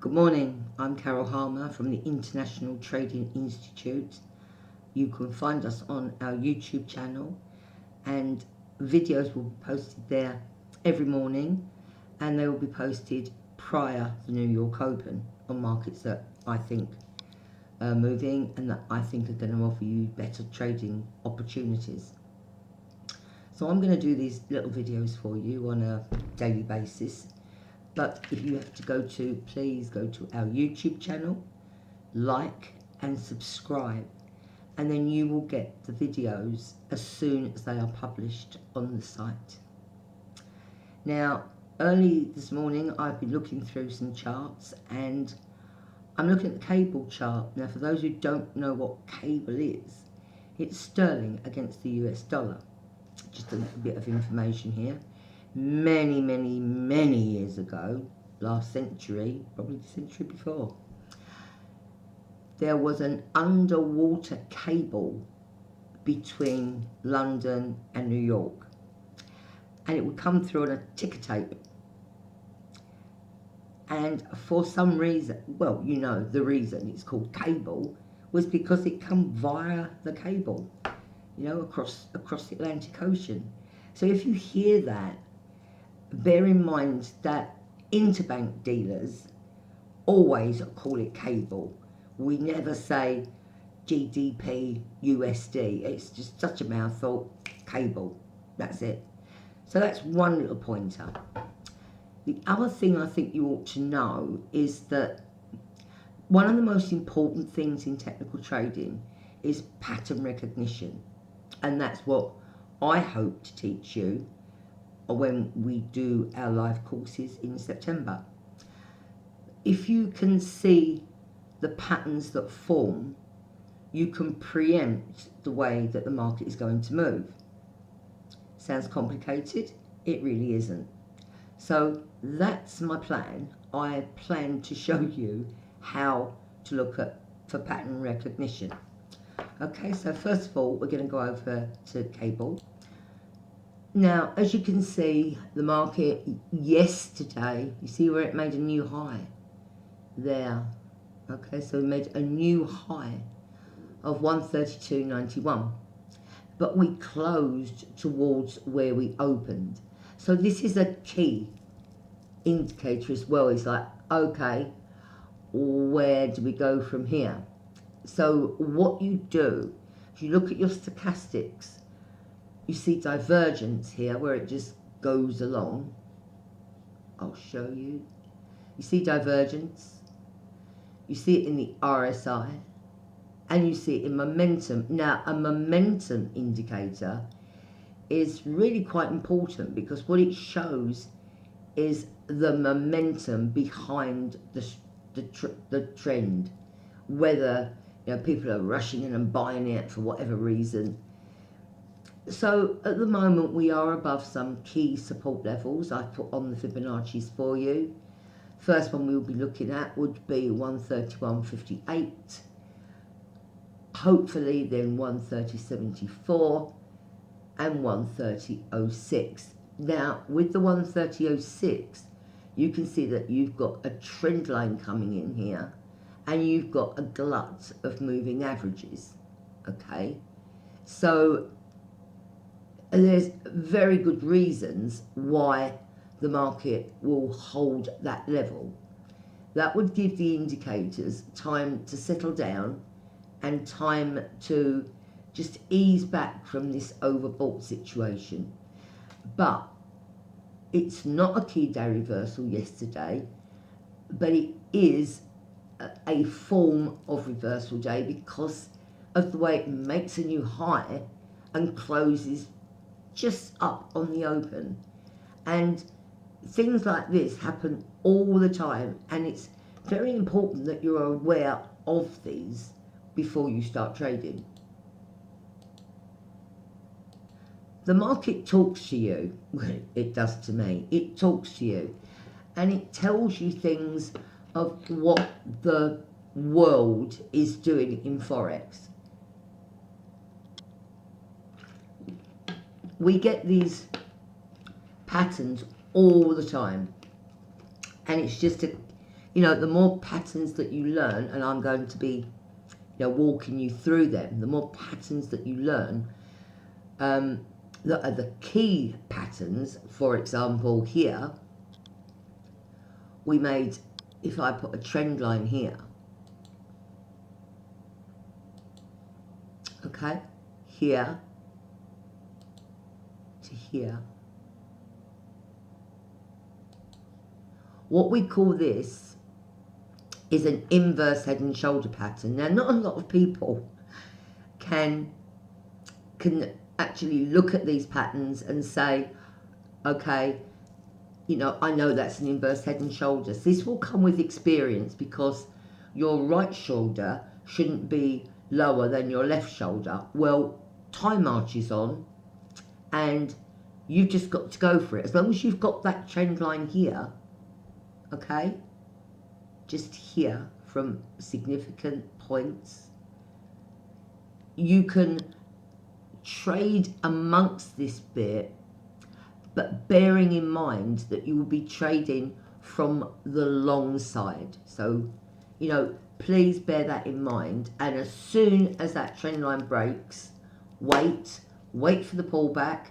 Good morning, I'm Carol Harmer from the International Trading Institute. You can find us on our YouTube channel, and videos will be posted there every morning, and they will be posted prior to the New York Open on markets that I think are moving and that I think are going to offer you better trading opportunities. So I'm going to do these little videos for you on a daily basis. But if you have to please go to our YouTube channel, like and subscribe, and then you will get the videos as soon as they are published on the site. Now, early this morning, I've been looking through some charts, and I'm looking at the cable chart. Now, for those who don't know what cable is, it's sterling against the US dollar. Just a little bit of information here. Many years ago, last century, probably the century before, there was an underwater cable between London and New York, and it would come through on a ticker tape, and for some reason, well, you know the reason it's called cable was because it come via the cable, you know, across the Atlantic Ocean. So if you hear that, bear in mind that interbank dealers always call it cable. We never say GDP USD. It's just such a mouthful. Cable. That's it. So that's one little pointer. The other thing I think you ought to know is that one of the most important things in technical trading is pattern recognition. And that's what I hope to teach you when we do our live courses in September. If you can see the patterns that form, you can preempt the way that the market is going to move. Sounds complicated? It really isn't. So that's my plan. I plan to show you how to look for pattern recognition. Okay, so first of all, we're going to go over to cable. Now, as you can see, the market yesterday, you see where it made a new high? There. Okay, so we made a new high of 132.91. But we closed towards where we opened. So this is a key indicator as well. It's like, okay, where do we go from here? So what you do, if you look at your stochastics, you see divergence here where it just goes along. I'll show you. You see divergence. You see it in the RSI. And you see it in momentum. Now, a momentum indicator is really quite important because what it shows is the momentum behind the trend. Whether people are rushing in and buying it for whatever reason. So at the moment we are above some key support levels. I've put on the Fibonacci's for you. First one we'll be looking at would be 131.58. Hopefully then 130.74 and 130.06. Now with the 130.06, you can see that you've got a trend line coming in here and you've got a glut of moving averages. Okay, so there's very good reasons why the market will hold that level. That would give the indicators time to settle down and time to just ease back from this overbought situation. But it's not a key day reversal yesterday, but it is a form of reversal day because of the way it makes a new high and closes just up on the open. And things like this happen all the time, and it's very important that you're aware of these before you start trading. The market talks to you. Well, it does to me. It talks to you and it tells you things of what the world is doing in Forex. We get these patterns all the time, and it's just a you know, the more patterns that you learn, and I'm going to be, you know, walking you through them, the more patterns that you learn, that are the key patterns. For example, here, we made, if I put a trend line here, okay, here to here, what we call this is an inverse head and shoulder pattern. Now, not a lot of people can actually look at these patterns and say, okay, you know, I know that's an inverse head and shoulders. This will come with experience, because your right shoulder shouldn't be lower than your left shoulder. Well, time marches on, and you've just got to go for it. As long as you've got that trend line here, okay, just here from significant points, you can trade amongst this bit, but bearing in mind that you will be trading from the long side. So, you know, please bear that in mind. And as soon as that trend line breaks, wait for the pullback,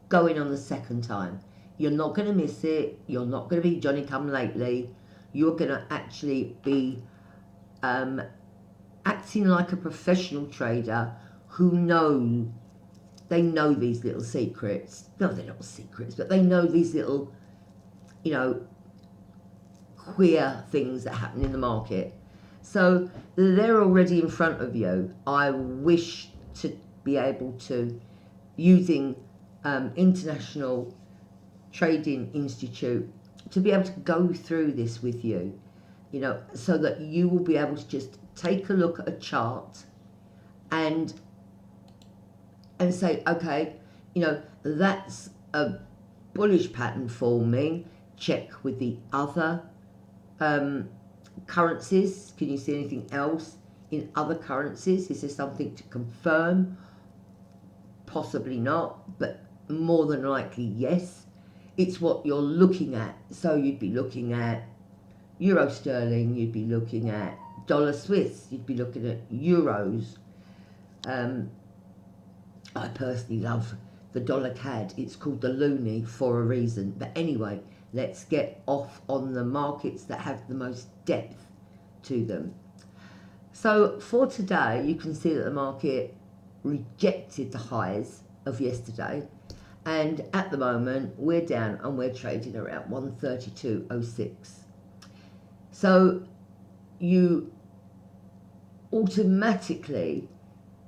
go in on the second time. You're not going to miss it. You're not going to be Johnny come lately. You're going to actually be acting like a professional trader who they know these little secrets. No, they're not secrets, but they know these little, you know, queer things that happen in the market. So they're already in front of you. I wish to be able to, using International Trading Institute, to be able to go through this with you, you know, so that you will be able to just take a look at a chart and say, okay, you know, that's a bullish pattern forming. Check with the other currencies. Can you see anything else in other currencies? Is there something to confirm? Possibly not, but more than likely yes. It's what you're looking at. So you'd be looking at Euro Sterling, you'd be looking at Dollar Swiss, you'd be looking at Euros. I personally love the dollar CAD. It's called the loonie for a reason. But anyway, let's get off on the markets that have the most depth to them. So for today, you can see that the market rejected the highs of yesterday, and at the moment we're down and we're trading around 132.06. So you automatically,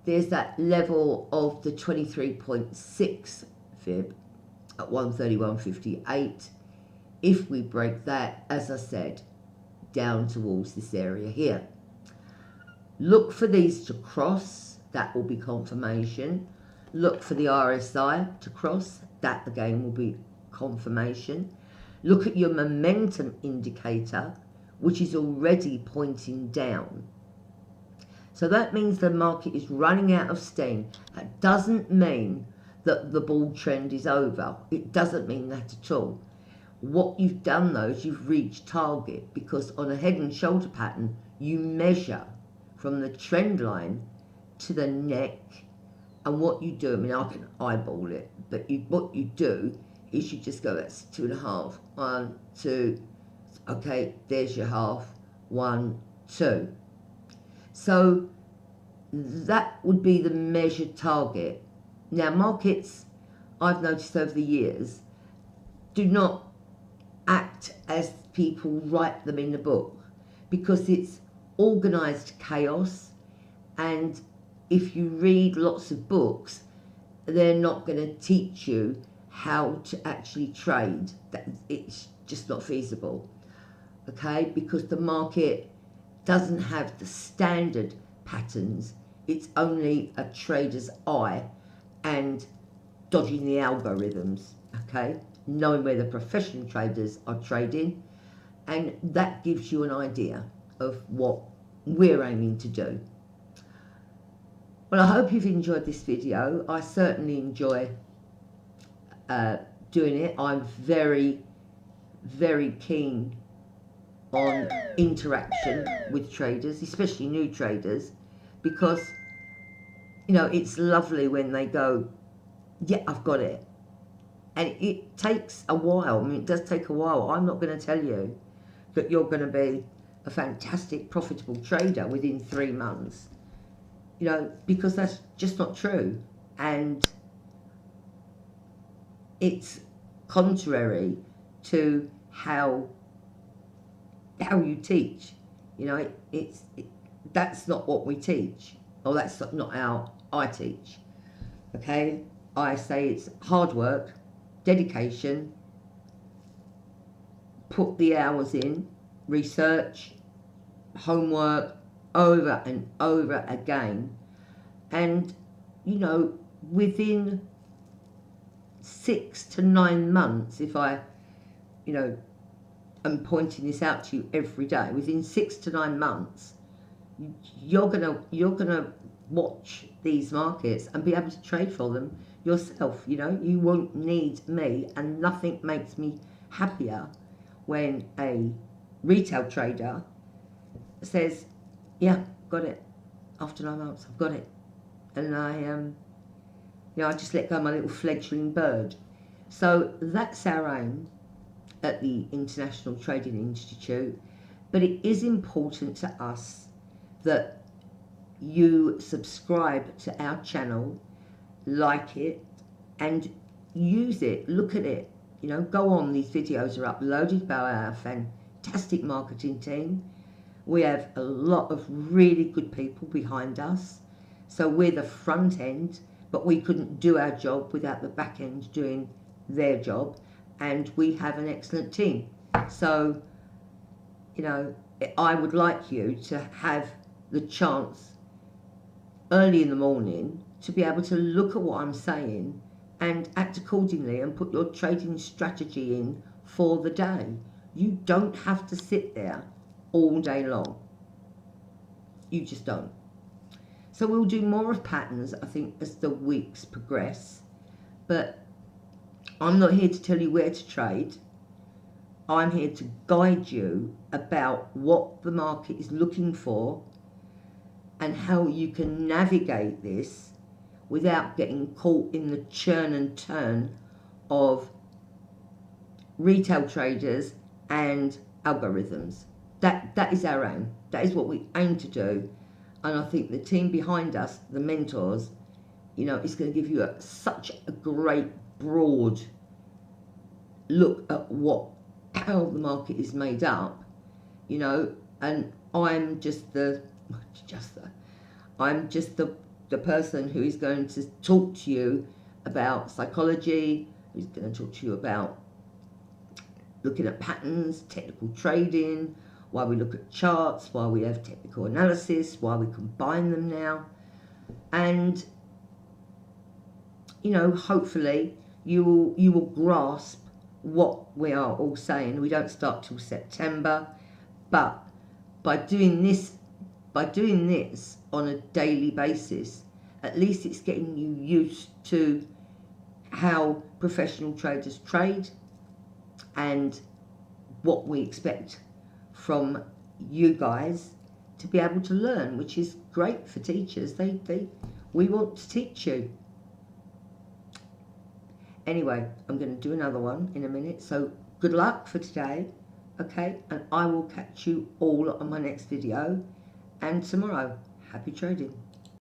there's that level of the 23.6 fib at 131.58. If we break that, as I said, down towards this area here, look for these to cross. That will be confirmation. Look for the RSI to cross. That again will be confirmation. Look at your momentum indicator, which is already pointing down. So that means the market is running out of steam. That doesn't mean that the bull trend is over. It doesn't mean that at all. What you've done though is you've reached target, because on a head and shoulder pattern, you measure from the trend line to the neck. And what you do, I mean, I can eyeball it, but what you do is you just go, that's 2.5, 1, 2, okay, there's your half, 1, 2. So that would be the measured target. Now markets, I've noticed over the years, do not act as people write them in the book, because it's organized chaos, and if you read lots of books, they're not going to teach you how to actually trade. It's just not feasible, okay? Because the market doesn't have the standard patterns. It's only a trader's eye and dodging the algorithms, okay? Knowing where the professional traders are trading, and that gives you an idea of what we're aiming to do. Well, I hope you've enjoyed this video. I certainly enjoy doing it. I'm very, very keen on interaction with traders, especially new traders, because, you know, it's lovely when they go, yeah, I've got it. And it takes a while. I mean, it does take a while. I'm not going to tell you that you're going to be a fantastic, profitable trader within 3 months, you know, because that's just not true. And it's contrary to how you teach. You know, that's not what we teach, or that's not how I teach. Okay, I say it's hard work, dedication, put the hours in, research, homework, over and over again, and, you know, within 6 to 9 months, if I, you know, am pointing this out to you every day, within 6 to 9 months, you're gonna watch these markets and be able to trade for them yourself. You know, you won't need me, and nothing makes me happier when a retail trader says, yeah, got it, after 9 months I've got it, and you know, I just let go of my little fledgling bird. So that's our aim at the International Trading Institute. But it is important to us that you subscribe to our channel, like it, and use it, look at it. You know, go on, these videos are uploaded by our fantastic marketing team. We have a lot of really good people behind us. So we're the front end, but we couldn't do our job without the back end doing their job. And we have an excellent team. So, you know, I would like you to have the chance early in the morning to be able to look at what I'm saying and act accordingly and put your trading strategy in for the day. You don't have to sit there all day long. You just don't. So we'll do more of patterns, I think, as the weeks progress. But I'm not here to tell you where to trade. I'm here to guide you about what the market is looking for and how you can navigate this without getting caught in the churn and turn of retail traders and algorithms. That is our aim. That is what we aim to do. And I think the team behind us, the mentors, you know, is going to give you such a great broad look at how the market is made up, you know. And I'm just the person who is going to talk to you about psychology, who's going to talk to you about looking at patterns, technical trading, why we look at charts, why we have technical analysis, why we combine them now. And, you know, hopefully you will grasp what we are all saying. We don't start till September, but by doing this on a daily basis, at least it's getting you used to how professional traders trade and what we expect from you guys to be able to learn, which is great for teachers. We want to teach you. Anyway, I'm going to do another one in a minute, so good luck for today, okay? And I will catch you all on my next video, and tomorrow. Happy trading.